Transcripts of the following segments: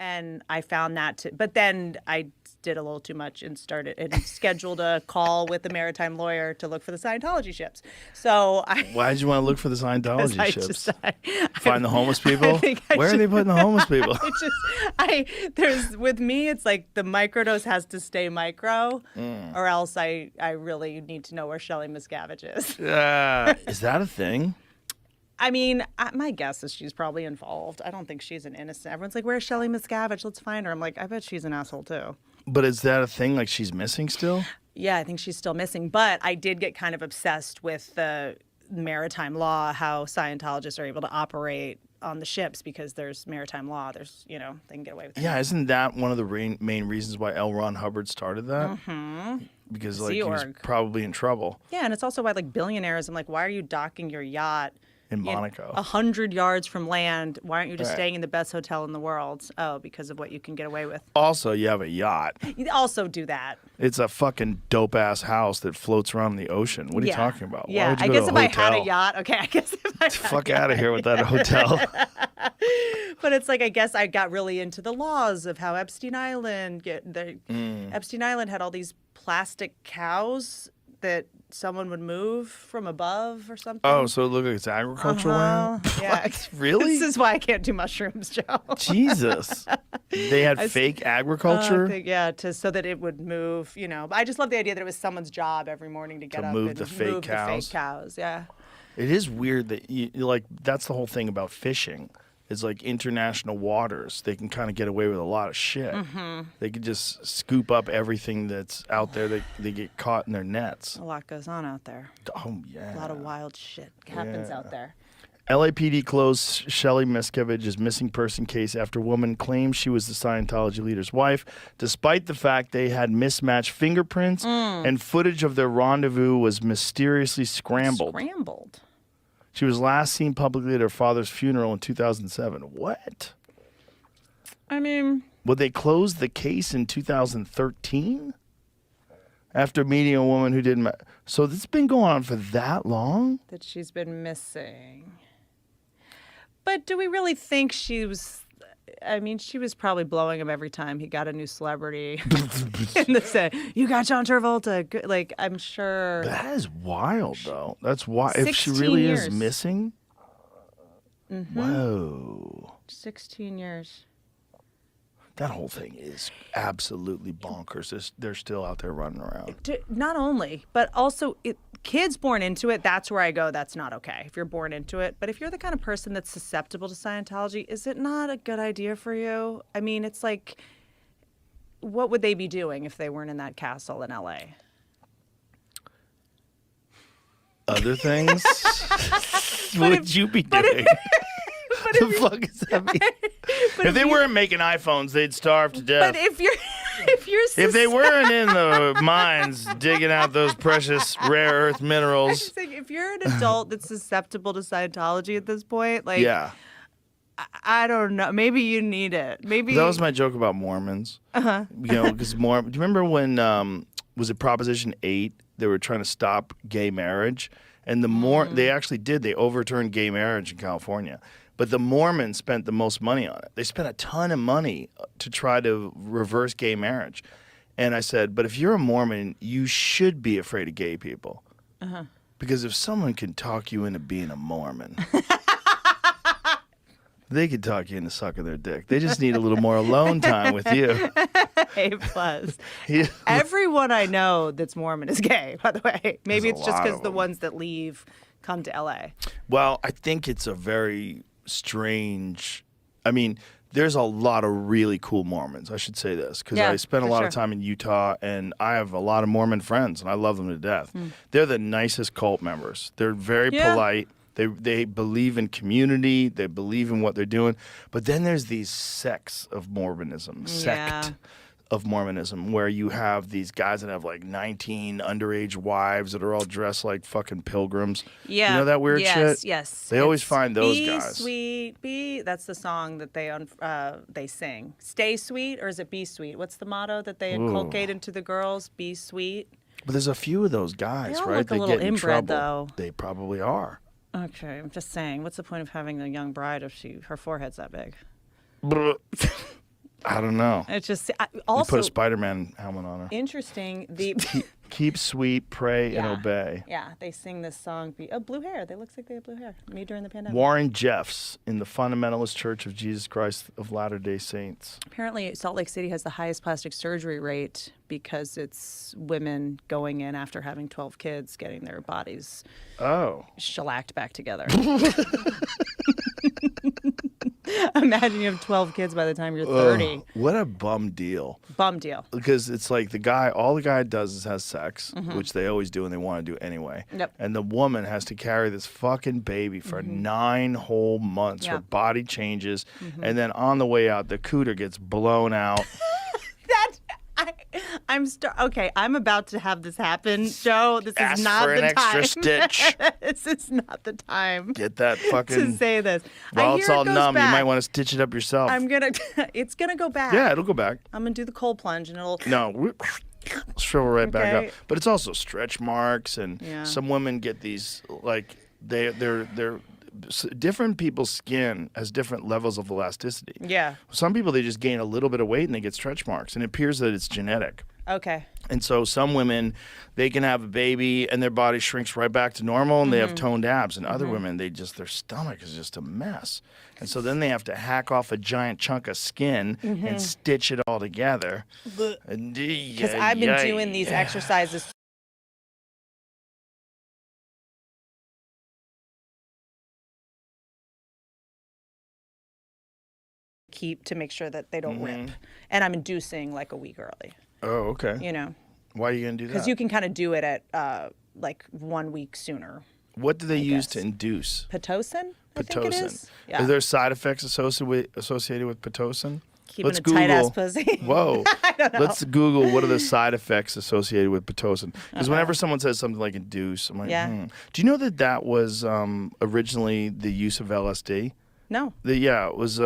And I found that but then I did a little too much and scheduled a call with the maritime lawyer to look for the Scientology ships. So why did you want to look for the Scientology ships? Find the homeless I people? Where are they putting the homeless people? With me, it's like the microdose has to stay micro, or else I really need to know where Shelley Miscavige is. Is that a thing? I mean, my guess is she's probably involved. I don't think she's an innocent. Everyone's like, where's Shelley Miscavige? Let's find her. I'm like, I bet she's an asshole too. But is that a thing? Like she's missing still? Yeah, I think she's still missing. But I did get kind of obsessed with the maritime law, how Scientologists are able to operate on the ships because there's maritime law. There's, they can get away with it. Yeah, isn't that one of the main reasons why L. Ron Hubbard started that? Mm-hmm. Because he was probably in trouble. Yeah, and it's also why billionaires, I'm like, why are you docking your yacht in Monaco 100 yards from land? Why aren't you just staying in the best hotel in the world? Oh, because of what you can get away with. Also, you have a yacht. You also do that. It's a fucking dope ass house that floats around in the ocean. What are you talking about? Yeah, I guess if I had a yacht, fuck out of here with that hotel. But it's like, I guess I got really into the laws of how Epstein Island Epstein Island had all these plastic cows that someone would move from above or something. Oh, so it looked like it's agricultural land? Yeah. Really? This is why I can't do mushrooms, Joe. Jesus. They had fake agriculture? So that it would move, But I just love the idea that it was someone's job every morning to get up move and the fake cows. Yeah. It is weird that, that's the whole thing about fishing. It's like international waters. They can kind of get away with a lot of shit. Mm-hmm. They can just scoop up everything that's out there. They get caught in their nets. A lot goes on out there. Oh, yeah. A lot of wild shit happens out there. LAPD closed Shelley Miscavige's missing person case after a woman claimed she was the Scientology leader's wife, despite the fact they had mismatched fingerprints and footage of their rendezvous was mysteriously scrambled. She was last seen publicly at her father's funeral in 2007. What? I mean... Would they close the case in 2013? After meeting a woman who didn't... So this has been going on for that long? That she's been missing. But do we really think she was... I mean, she was probably blowing him every time he got a new celebrity. And they said, you got John Travolta. Good. Like, I'm sure. That is wild, though. That's why. If she really is missing. Mm-hmm. Whoa. 16 years. That whole thing is absolutely bonkers. They're still out there running around. Not only, but also kids born into it, that's where I go, that's not okay if you're born into it. But if you're the kind of person that's susceptible to Scientology, is it not a good idea for you? I mean, it's like, what would they be doing if they weren't in that castle in L.A.? Other things? What would you be doing? What the fuck is that mean? If they weren't making iPhones, they'd starve to death. But if they weren't in the mines digging out those precious rare earth minerals. I'm just saying, if you're an adult that's susceptible to Scientology at this point, like, I don't know. Maybe you need it. Maybe that was my joke about Mormons. Because do you remember when was it Proposition 8? They were trying to stop gay marriage, and they actually did. They overturned gay marriage in California. But the Mormons spent the most money on it. They spent a ton of money to try to reverse gay marriage. And I said, but if you're a Mormon, you should be afraid of gay people. Because if someone can talk you into being a Mormon, they could talk you into sucking their dick. They just need a little more alone time with you. A+. Everyone I know that's Mormon is gay, by the way. Maybe it's just because the ones that leave come to L.A. Well, I think it's a very... strange. I mean, there's a lot of really cool Mormons. I should say this because I spent a lot of time in Utah, and I have a lot of Mormon friends, and I love them to death. They're the nicest cult members. They're very polite. They believe in community. They believe in what they're doing. But then there's these sects of Mormonism. Of Mormonism, where you have these guys that have like 19 underage wives that are all dressed like fucking pilgrims. Yeah. You know that weird shit? Yes. They always find those guys. Be sweet, be. That's the song that they sing. Stay sweet, or is it be sweet? What's the motto that they inculcate into the girls? Be sweet. But there's a few of those guys, they all right? Look a little get in inbred, trouble. though. They probably are. Okay, I'm just saying. What's the point of having a young bride if her forehead's that big? I don't know. It's just You also put a Spider-Man helmet on her. interesting. The Keep sweet, pray, and obey. Yeah, they sing this song. Blue hair. They looks like they have blue hair. Me during the pandemic. Warren Jeffs in the Fundamentalist Church of Jesus Christ of Latter-day Saints. Apparently, Salt Lake City has the highest plastic surgery rate because it's women going in after having 12 kids, getting their bodies shellacked back together. Imagine you have 12 kids by the time you're 30. What a bum deal. Bum deal. Because it's like all the guy does is has sex, which they always do and they want to do anyway. Yep. And the woman has to carry this fucking baby for 9 whole months. Yep. Her body changes. And then on the way out, the cooter gets blown out. Okay, I'm about to have this happen, Joe. This Ask is not for the an time. extra stitch. This is not the time. Get that fucking... to say this. While I it's hear all it goes numb, back. you might want to stitch it up yourself. It's gonna go back. Yeah, it'll go back. I'm gonna do the cold plunge and it'll. No, shrivel right back Okay. up. But it's also stretch marks, and some women get these like they're different people's skin has different levels of elasticity. Yeah. Some people, they just gain a little bit of weight and they get stretch marks, and it appears that it's genetic. Okay. And so some women, they can have a baby and their body shrinks right back to normal and they have toned abs. And other women, their stomach is just a mess. And so then they have to hack off a giant chunk of skin and stitch it all together. Because I've been doing these exercises. Keep to make sure that they don't rip. And I'm inducing like a week early. Oh, okay. You know. Why are you going to do that? Because you can kind of do it at like 1 week sooner. What do they use to induce? Pitocin? I think it is. Yeah. Are there side effects associated with Pitocin? Keeping a tight-ass pussy. Whoa. I don't know. Let's Google what are the side effects associated with Pitocin. Because whenever someone says something like induce, I'm like, Do you know that was originally the use of LSD? No. It was.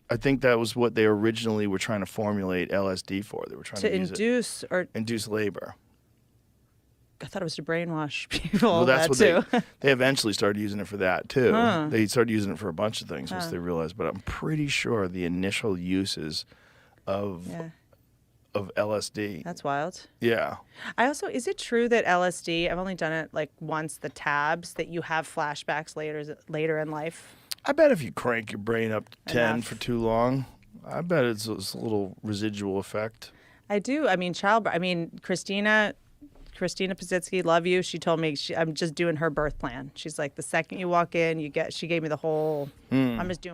I think that was what they originally were trying to formulate LSD for. They were trying to induce labor. I thought it was to brainwash people. Well, that's too. They eventually started using it for that too. They started using it for a bunch of things once they realized. But I'm pretty sure the initial uses of LSD. That's wild. Yeah. Is it true that LSD, I've only done it like once, the tabs, that you have flashbacks later in life? I bet if you crank your brain up to 10 for too long, I bet it's a little residual effect. I do. I mean, Christina Pazitsky, love you. She told me I'm just doing her birth plan. She's like, the second you walk in, she gave me the whole, I'm just doing what